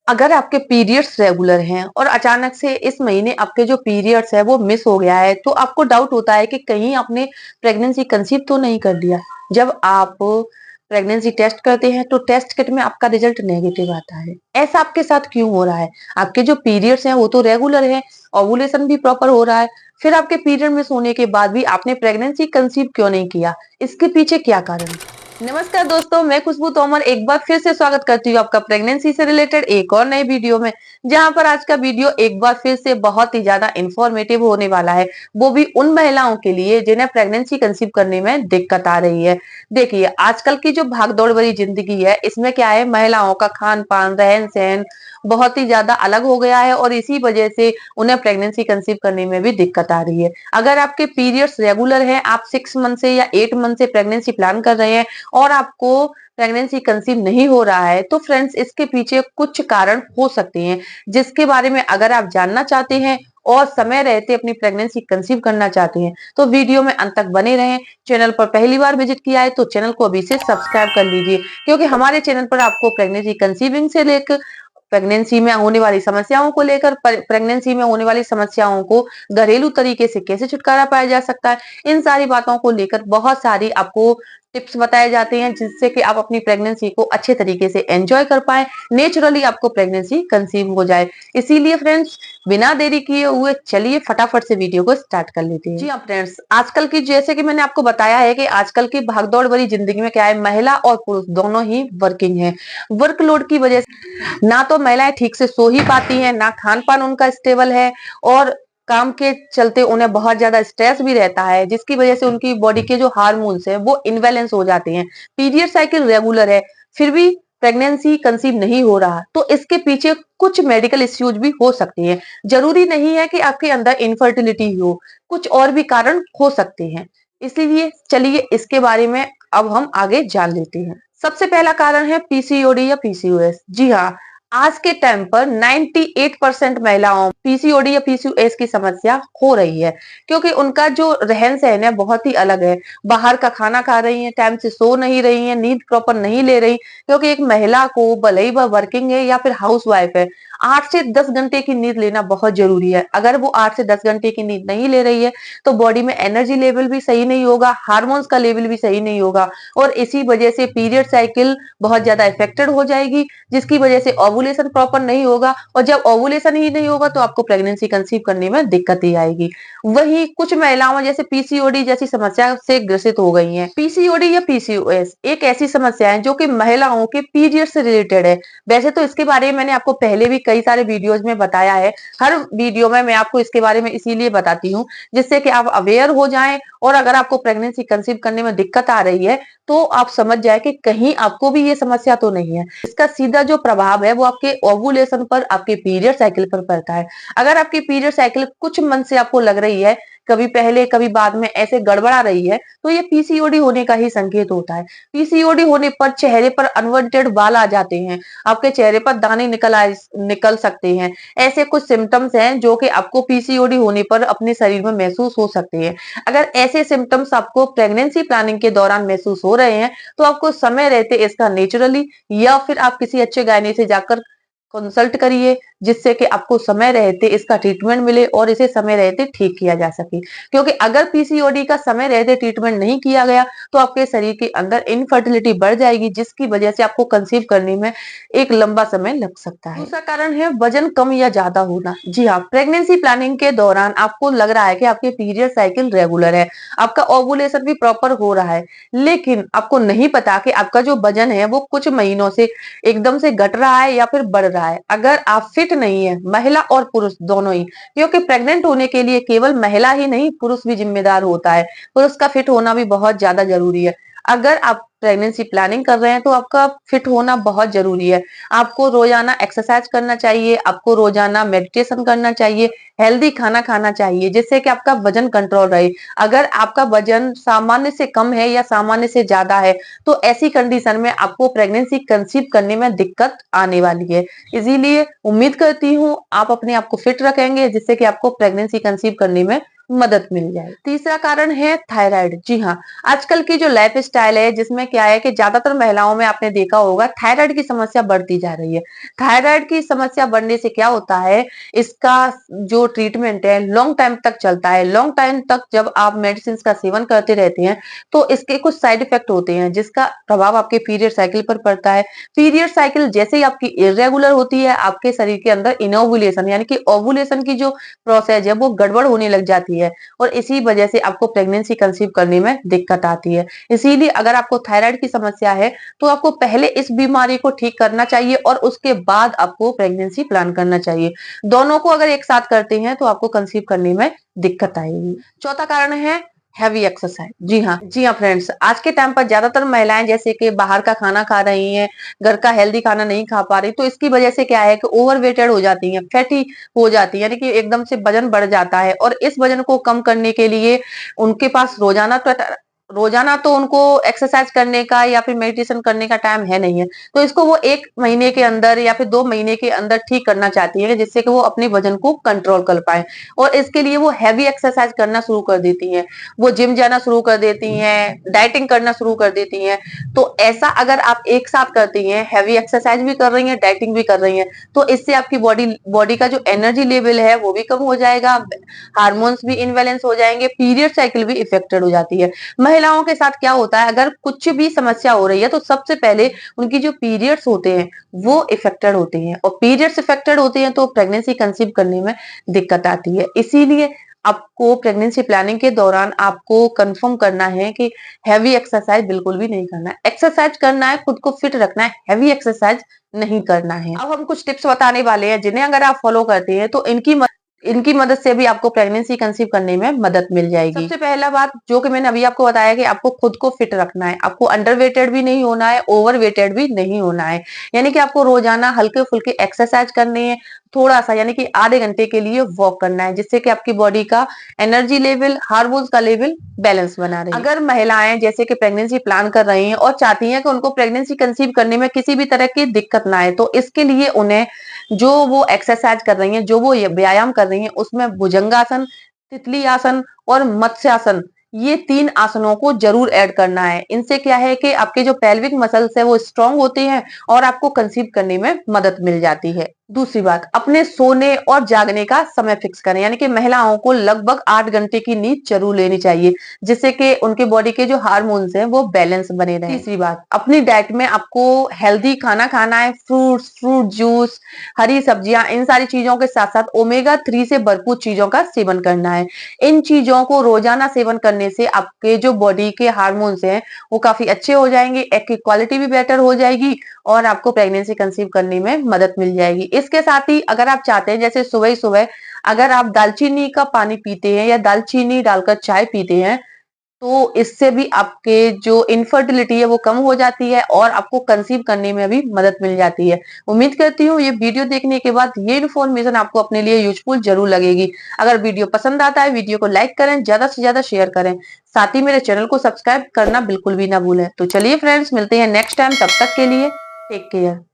अगर आपके periods regular हैं और अचानक से इस महीने आपके जो पीरियड्स है वो मिस हो गया है, तो आपको डाउट होता है कि कहीं आपने प्रेगनेंसी कंसीव तो नहीं कर लिया। जब आप प्रेगनेंसी टेस्ट करते हैं तो टेस्ट किट में आपका रिजल्ट नेगेटिव आता है। ऐसा आपके साथ क्यों हो रहा है? आपके जो पीरियड्स हैं वो तो रेगुलर है, ओव्यूलेशन भी प्रॉपर हो रहा है, फिर आपके पीरियड मिस होने के बाद भी आपने प्रेगनेंसी कंसीव क्यों नहीं किया? इसके पीछे क्या कारण है? नमस्कार दोस्तों, मैं खुशबू तोमर एक बार फिर से स्वागत करती हूँ आपका प्रेगनेंसी से रिलेटेड एक और नए वीडियो में। जहां पर आज का वीडियो एक बार फिर से बहुत ही ज्यादा इंफॉर्मेटिव होने वाला है, वो भी उन महिलाओं के लिए जिन्हें प्रेगनेंसी कंसीव करने में दिक्कत आ रही है। देखिए, आजकल की जो भागदौड़ भरी जिंदगी है, इसमें क्या है, महिलाओं का खान पान रहन सहन बहुत ही ज्यादा अलग हो गया है और इसी वजह से उन्हें प्रेगनेंसी कंसीव करने में भी दिक्कत आ रही है। अगर आपके पीरियड्स रेगुलर हैं, आप 6 मंथ से या 8 मंथ से प्रेगनेंसी प्लान कर रहे हैं और आपको प्रेगनेंसी कंसीव नहीं हो रहा है, तो फ्रेंड्स इसके पीछे कुछ कारण हो सकते हैं, जिसके बारे में अगर आप जानना चाहते हैं और समय रहते अपनी प्रेगनेंसी कंसीव करना चाहते हैं तो वीडियो में अंत तक बने रहें। चैनल पर पहली बार विजिट किया है तो चैनल को अभी से सब्सक्राइब कर लीजिए, क्योंकि हमारे चैनल पर आपको प्रेगनेंसी कंसीविंग से लेकर प्रेगनेंसी में होने वाली समस्याओं को लेकर, प्रेगनेंसी में होने वाली समस्याओं को घरेलू तरीके से कैसे छुटकारा पाया जा सकता है, इन सारी बातों को लेकर बहुत सारी आपको टिप्स बताए जाते हैं, जिससे कि आप अपनी प्रेगनेंसी को अच्छे तरीके से एंजॉय कर पाए, नेचुरली आपको प्रेगनेंसी कंसीव हो जाए। इसीलिए फ्रेंड्स, बिना देरी किए हुए चलिए फटाफट से वीडियो को स्टार्ट कर लेते हैं। जी हाँ फ्रेंड्स, आजकल की, जैसे कि मैंने आपको बताया है कि आजकल की भागदौड़ भरी जिंदगी में क्या है, महिला और पुरुष दोनों ही वर्किंग है। वर्कलोड की वजह से ना तो महिलाएं ठीक से सो ही पाती हैं, ना खान पान उनका स्टेबल है, और काम के चलते उन्हें बहुत ज्यादा स्ट्रेस भी रहता है, जिसकी वजह से उनकी बॉडी के जो हार्मोन्स हैं वो इनबैलेंस हो जाते हैं। पीरियड साइकिल रेगुलर है, फिर भी प्रेगनेंसी कंसीव नहीं हो रहा, तो इसके पीछे कुछ मेडिकल इश्यूज भी हो सकते हैं। जरूरी नहीं है कि आपके अंदर इनफर्टिलिटी हो, कुछ और भी कारण हो सकते हैं। इसलिए चलिए इसके बारे में अब हम आगे जान लेते हैं। सबसे पहला कारण है पीसीओडी या पीसीओएस। जी हाँ, आज के टाइम पर 98% महिलाओं पीसीओडी या पीसीओएस की समस्या हो रही है, क्योंकि उनका जो रहन सहन है बहुत ही अलग है। बाहर का खाना खा रही हैं, टाइम से सो नहीं रही हैं, नींद प्रॉपर नहीं ले रही, क्योंकि एक महिला को, भले ही वह वर्किंग है या फिर हाउस वाइफ है, 8 से 10 घंटे की नींद लेना बहुत जरूरी है। अगर वो 8 से 10 घंटे की नींद नहीं ले रही है तो बॉडी में एनर्जी लेवल भी सही नहीं होगा, हार्मोन्स का लेवल भी सही नहीं होगा, और इसी वजह से पीरियड साइकिल बहुत ज्यादा इफेक्टेड हो जाएगी, जिसकी वजह से ओवुलेशन प्रॉपर नहीं होगा, और जब ओवुलेशन ही नहीं होगा तो आपको प्रेगनेंसी कंसीव करने में दिक्कत ही आएगी। वही कुछ महिलाओं जैसे पीसीओडी जैसी समस्या से ग्रसित हो गई हैं। पीसीओडी या पीसीओएस एक ऐसी समस्या है जो कि महिलाओं के पीरियड से रिलेटेड है। वैसे तो इसके बारे में मैंने आपको पहले भी कई सारे वीडियोज में बताया है। हर वीडियो में मैं आपको इसके बारे में इसीलिए बताती हूँ जिससे कि आप अवेयर हो जाएं, और अगर आपको प्रेगनेंसी कंसीव करने में दिक्कत आ रही है तो आप समझ जाए कि कहीं आपको भी ये समस्या तो नहीं है। इसका सीधा जो प्रभाव है वो आपके ओवुलेशन पर, आपके पीरियड साइकिल पर पड़ता है। अगर आपकी पीरियड साइकिल कुछ मंथ से आपको लग रही है, कभी पहले कभी बाद में ऐसे गड़बड़ा रही है, तो ये पीसीओडी होने का ही संकेत होता है। पीसीओडी होने पर चेहरे पर अनवांटेड बाल आ जाते हैं, आपके चेहरे पर दाने निकल सकते हैं। ऐसे कुछ सिम्टम्स हैं जो कि आपको पीसीओडी होने पर अपने शरीर में महसूस हो सकते हैं। अगर ऐसे सिम्टम्स आपको प्रेगनेंसी प्लानिंग के दौरान महसूस हो रहे हैं तो आपको समय रहते इसका नेचुरली या फिर आप किसी अच्छे गायनी से जाकर कंसल्ट करिए, जिससे कि आपको समय रहते इसका ट्रीटमेंट मिले और इसे समय रहते ठीक किया जा सके। क्योंकि अगर पीसीओडी का समय रहते ट्रीटमेंट नहीं किया गया तो आपके शरीर के अंदर इनफर्टिलिटी बढ़ जाएगी, जिसकी वजह से आपको कंसीव करने में एक लंबा समय लग सकता है। दूसरा कारण है वजन कम या ज्यादा होना। जी हाँ, प्रेगनेंसी प्लानिंग के दौरान आपको लग रहा है कि आपके पीरियड साइकिल रेगुलर है, आपका ओवुलेशन भी प्रॉपर हो रहा है, लेकिन आपको नहीं पता कि आपका जो वजन है वो कुछ महीनों से एकदम से घट रहा है या फिर बढ़ रहा है। अगर आप फिट नहीं है, महिला और पुरुष दोनों ही, क्योंकि प्रेग्नेंट होने के लिए केवल महिला ही नहीं पुरुष भी जिम्मेदार होता है, पुरुष का फिट होना भी बहुत ज्यादा जरूरी है। अगर आप प्रेगनेंसी प्लानिंग कर रहे हैं तो आपका फिट होना बहुत जरूरी है। आपको रोजाना एक्सरसाइज करना चाहिए, आपको रोजाना मेडिटेशन करना चाहिए, हेल्दी खाना खाना चाहिए, जिससे कि आपका वजन कंट्रोल रहे। अगर आपका वजन सामान्य से कम है या सामान्य से ज्यादा है तो ऐसी कंडीशन में आपको प्रेगनेंसी कंसीव करने में दिक्कत आने वाली है। इसीलिए उम्मीद करती हूँ आप अपने आप को फिट रखेंगे, जिससे कि आपको प्रेगनेंसी कंसीव करने में मदद मिल जाए। तीसरा कारण है थायराइड। जी हाँ, आजकल की जो लाइफ स्टाइल है जिसमें क्या है कि ज्यादातर महिलाओं में आपने देखा होगा थायराइड की समस्या बढ़ती जा रही है। थायराइड की समस्या बढ़ने से क्या होता है, इसका जो ट्रीटमेंट है लॉन्ग टाइम तक चलता है। लॉन्ग टाइम तक जब आप मेडिसिन का सेवन करते रहते हैं तो इसके कुछ साइड इफेक्ट होते हैं जिसका प्रभाव आपके पीरियड साइकिल पर पड़ता है। पीरियड साइकिल जैसे ही आपकी इरेगुलर होती है, आपके शरीर के अंदर इनोवुलेशन यानी कि ओवुलेशन की जो प्रोसेस है वो गड़बड़ होने लग जाती है और इसी वजह से आपको प्रेगनेंसी कंसीव करने में दिक्कत आती है। इसीलिए अगर आपको थायराइड की समस्या है तो आपको पहले इस बीमारी को ठीक करना चाहिए और उसके बाद आपको प्रेगनेंसी प्लान करना चाहिए। दोनों को अगर एक साथ करते हैं तो आपको कंसीव करने में दिक्कत आएगी। चौथा कारण है हैवी एक्सरसाइज। जी हाँ फ्रेंड्स, आज के टाइम पर ज्यादातर महिलाएं जैसे कि बाहर का खाना खा रही हैं, घर का हेल्दी खाना नहीं खा पा रही, तो इसकी वजह से क्या है कि ओवरवेटेड हो जाती हैं, फैटी हो जाती है, यानी कि एकदम से वजन बढ़ जाता है और इस वजन को कम करने के लिए उनके पास रोजाना तो उनको एक्सरसाइज करने का या फिर मेडिटेशन करने का टाइम है नहीं है, तो इसको वो 1 महीने के अंदर या फिर 2 महीने के अंदर ठीक करना चाहती है जिससे कि वो अपने वजन को कंट्रोल कर पाए और इसके लिए वो हैवी एक्सरसाइज करना शुरू कर देती हैं, वो जिम जाना शुरू कर देती हैं, डाइटिंग करना शुरू कर देती हैं। तो ऐसा अगर आप एक साथ करती हैं, हैवी एक्सरसाइज भी कर रही हैं, डाइटिंग भी कर रही हैं, तो इससे आपकी बॉडी बॉडी का जो एनर्जी लेवल है वो भी कम हो जाएगा, हार्मोन्स भी इनबैलेंस हो जाएंगे, पीरियड साइकिल भी इफेक्टेड हो जाती है। महिलाओं के साथ क्या होता है, अगर कुछ भी समस्या हो रही है तो सबसे पहले उनकी जो पीरियड्स होते हैं वो इफेक्टेड होते हैं और पीरियड्स इफेक्टेड होते हैं तो प्रेगनेंसी कंसीव करने में दिक्कत आती है। इसीलिए आपको प्रेगनेंसी प्लानिंग के दौरान आपको कंफर्म करना है कि हैवी एक्सरसाइज बिल्कुल भी नहीं करना है। एक्सरसाइज करना है, खुद को फिट रखना है, हैवी एक्सरसाइज नहीं करना है। अब हम कुछ टिप्स बताने वाले हैं जिन्हें अगर आप फॉलो करते हैं तो इनकी मदद से भी आपको प्रेगनेंसी कंसीव करने में मदद मिल जाएगी। सबसे पहला बात जो कि मैंने अभी आपको बताया कि आपको खुद को फिट रखना है, आपको अंडरवेटेड भी नहीं होना है, ओवरवेटेड भी नहीं होना है, यानी कि आपको रोजाना हल्के फुल्के एक्सरसाइज करनी है, थोड़ा सा यानी कि आधे घंटे के लिए वॉक करना है जिससे कि आपकी बॉडी का एनर्जी लेवल, हार्मोन्स का लेवल बैलेंस बना रहे। अगर महिलाएं जैसे कि प्रेगनेंसी प्लान कर रही हैं और चाहती हैं कि उनको प्रेगनेंसी कंसीव करने में किसी भी तरह की दिक्कत ना आए, तो इसके लिए उन्हें जो वो एक्सरसाइज कर रही हैं, जो वो व्यायाम कर रही हैं, उसमें भुजंगासन, तितली आसन और मत्स्यासन, ये 3 आसनों को जरूर ऐड करना है। इनसे क्या है कि आपके जो पेल्विक मसल्स है वो स्ट्रांग होते हैं और आपको कंसीव करने में मदद मिल जाती है। दूसरी बात, अपने सोने और जागने का समय फिक्स करें, यानी कि महिलाओं को लगभग 8 घंटे की नींद जरूर लेनी चाहिए जिससे कि उनके बॉडी के जो हार्मोन्स हैं वो बैलेंस बने रहें। तीसरी बात, अपनी डाइट में आपको हेल्दी खाना खाना है, फ्रूट जूस, हरी सब्जियां, इन सारी चीजों के साथ साथ ओमेगा 3 से भरपूर चीजों का सेवन करना है। इन चीजों को रोजाना सेवन करने से आपके जो बॉडी के हार्मोन्स हैं वो काफी अच्छे हो जाएंगे, एग की क्वालिटी भी बेटर हो जाएगी और आपको प्रेगनेंसी कंसीव करने में मदद मिल जाएगी। इसके साथ ही अगर आप चाहते हैं जैसे सुबह सुबह अगर आप दालचीनी का पानी पीते हैं या दालचीनी डालकर चाय पीते हैं तो इससे भी आपके जो इनफर्टिलिटी है वो कम हो जाती है और आपको कंसीव करने में भी मदद मिल जाती है। उम्मीद करती हूँ ये वीडियो देखने के बाद ये इन्फॉर्मेशन आपको अपने लिए यूजफुल जरूर लगेगी। अगर वीडियो पसंद आता है वीडियो को लाइक करें, ज्यादा से ज्यादा शेयर करें, साथ ही मेरे चैनल को सब्सक्राइब करना बिल्कुल भी ना भूलें। तो चलिए फ्रेंड्स, मिलते हैं नेक्स्ट टाइम, तब तक के लिए टेक केयर।